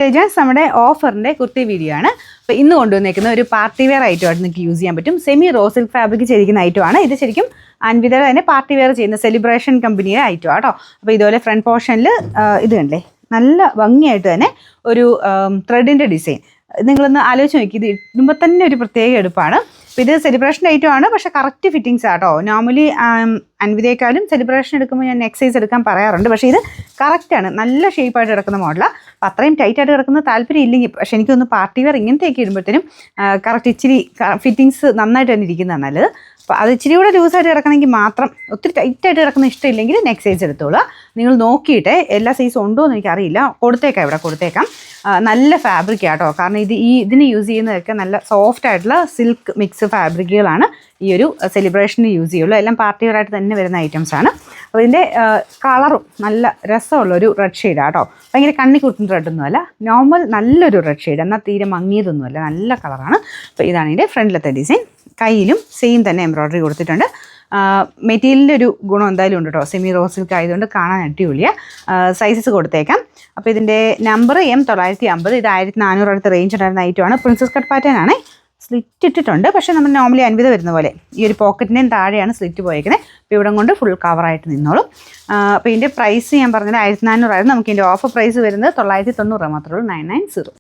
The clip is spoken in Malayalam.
നമ്മുടെ ഓഫറിൻ്റെ കുർത്തി വീഡിയോ ആണ്. അപ്പോൾ ഇന്ന് കൊണ്ടുവന്നേക്കുന്ന ഒരു പാർട്ടി വെയർ ഐറ്റം ആയിട്ട് നിങ്ങൾക്ക് യൂസ് ചെയ്യാൻ പറ്റും. സെമി റോ സിൽക്ക് ഫാബ്രിക് ചെയ്തിരിക്കുന്ന ഐറ്റമാണ്. ഇത് ശരിക്കും അൻവിതയുടെ തന്നെ പാർട്ടി വെയർ ചെയ്യുന്ന സെലിബ്രേഷൻ കമ്പനിയുടെ ഐറ്റം ആട്ടോ. അപ്പോൾ ഇതുപോലെ ഫ്രണ്ട് പോർഷനിൽ ഇത് കണ്ടേ നല്ല ഭംഗിയായിട്ട് തന്നെ ഒരു ത്രെഡിൻ്റെ ഡിസൈൻ. നിങ്ങളൊന്ന് ആലോചിച്ച് നോക്കി, ഇത് ഇടുമ്പോൾ തന്നെ ഒരു പ്രത്യേക എടുപ്പാണ്. അപ്പോൾ ഇത് സെലിബ്രേഷൻ ഐറ്റം ആണ്, പക്ഷേ കറക്റ്റ് ഫിറ്റിങ്സ് ആട്ടോ. നോർമലി അൻവിതയെക്കാളും സെലിബ്രേഷൻ എടുക്കുമ്പോൾ ഞാൻ നെക്ക് സൈസ് എടുക്കാൻ പറയാറുണ്ട്, പക്ഷേ ഇത് കറക്റ്റാണ്. നല്ല ഷേപ്പായിട്ട് കിടക്കുന്ന മോഡലാണ്. അപ്പോൾ അത്രയും ടൈറ്റായിട്ട് കിടക്കുന്ന താല്പര്യം ഇല്ലെങ്കിൽ, പക്ഷേ എനിക്കൊന്ന് പാർട്ടി വെയർ ഇങ്ങനത്തെയൊക്കെ ഇടുമ്പോഴത്തേനും കറക്റ്റ് ഇച്ചിരി ഫിറ്റിങ്സ് നന്നായിട്ട് തന്നെ ഇരിക്കുന്നതാണ് നല്ലത്. അപ്പോൾ അത് ഇച്ചിരി കൂടെ ലൂസായിട്ട് കിടക്കണമെങ്കിൽ മാത്രം, ഒത്തിരി ടൈറ്റായിട്ട് കിടക്കുന്ന ഇഷ്ടമില്ലെങ്കിൽ നെക്ക് സൈസ് എടുത്തോളുക. നിങ്ങൾ നോക്കിയിട്ട് എല്ലാ സൈസും ഉണ്ടോ എന്ന് എനിക്കറിയില്ല, കൊടുത്തേക്കാം, ഇവിടെ കൊടുത്തേക്കാം. നല്ല ഫാബ്രിക് ആട്ടോ, കാരണം ഇതിന് യൂസ് ചെയ്യുന്നതൊക്കെ നല്ല സോഫ്റ്റ് ആയിട്ടുള്ള സിൽക്ക് മിക്സ് ഫാബ്രിക്കുകളാണ് ഈ ഒരു സെലിബ്രേഷന് യൂസ് ചെയ്യുള്ളൂ. എല്ലാം പാർട്ടി വെയർ ആയിട്ട് തന്നെ വരുന്ന ഐറ്റംസ് ആണ്. അപ്പോൾ ഇതിൻ്റെ കളറും നല്ല രസമുള്ളൊരു റെഡ് ഷെയ്ഡാണ് കേട്ടോ. ഭയങ്കര കണ്ണിക്കുട്ടുന്ന റെഡൊന്നുമല്ല, നോർമൽ നല്ലൊരു റെഡ് ഷെയ്ഡ്, എന്നാൽ തീരെ മങ്ങിയതൊന്നുമല്ല, നല്ല കളറാണ്. അപ്പോൾ ഇതാണ് ഇതിൻ്റെ ഫ്രണ്ടിലത്തെ ഡിസൈൻ. കയ്യിലും സെയിം തന്നെ എംബ്രോയ്ഡറി കൊടുത്തിട്ടുണ്ട്. മെറ്റീരിയലിൻ്റെ ഒരു ഗുണം എന്തായാലും ഉണ്ട് കേട്ടോ, സെമി റോ സിൽക്ക് ആയതുകൊണ്ട് കാണാൻ അടിപൊളിയാണ്. സൈസസ് കൊടുത്തേക്കാം. അപ്പോൾ ഇതിൻ്റെ നമ്പർ M950, ഇത് 1400 അടുത്ത റേഞ്ച് ഉണ്ടായിരുന്ന ഐറ്റമാണ്. പ്രിൻസസ് കട്ട് പാറ്റേൺ ആണ്. സ്ലിറ്റ് ഇട്ടിട്ടുണ്ട്, പക്ഷേ നമ്മൾ നോർമലി അൻവിത വരുന്ന പോലെ ഈ ഒരു പോക്കറ്റിൻ്റെയും താഴെയാണ് സ്ലിറ്റ് പോയേക്കുന്നത്. അപ്പോൾ ഇവിടം കൊണ്ട് ഫുൾ കവറായിട്ട് നിന്നോളും. അപ്പോൾ ഇതിൻ്റെ പ്രൈസ് ഞാൻ പറഞ്ഞത് 1400 ആയിരുന്നു. നമുക്ക് ഇതിൻ്റെ ഓഫർ പ്രൈസ് വരുന്നത് 990 മാത്രമേ ഉള്ളൂ, 990.